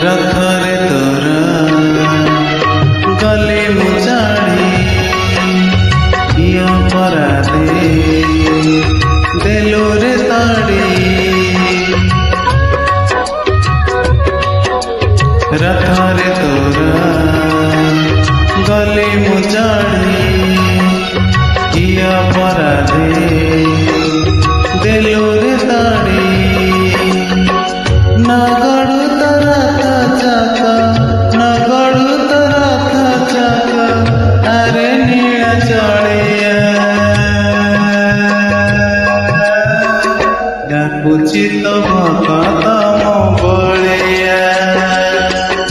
रथरे तोरा गली मुचाड़ी परादे देलो रे ताड़ी रथरे तोरा गली मुचाड़ी परादे देलो रे ताड़ी नगड़ू अरे नीला चढ़िया डाकुची तो भगत मो बलिया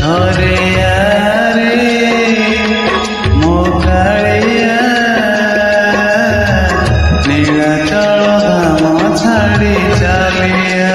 हरे रे मो कालिया नीलाचल धाम छाड़ी चलिया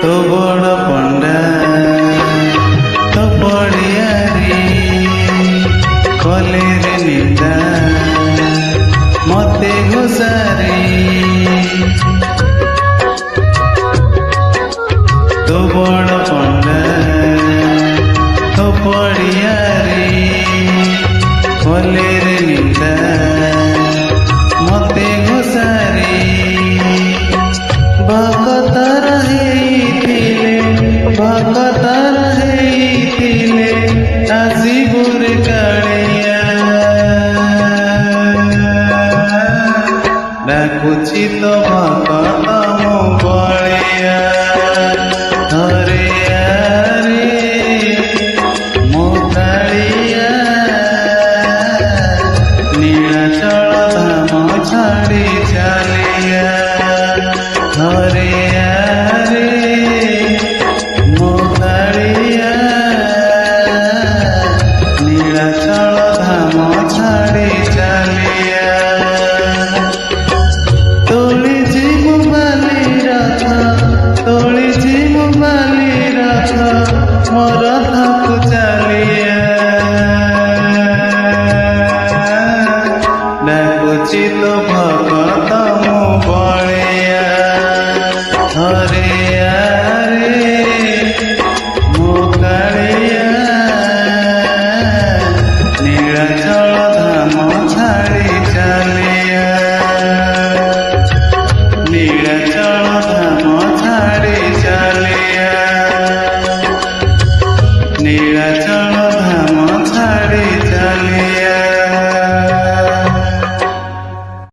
तो बड़ पंडा तो पड़ियारी कले रे निंदा मते घुसारी तो बड़ पंडा तो पड़ियारी कले रे निंदा मते घुसारी भगत रहे आजीपुर कालिया डाकुची तो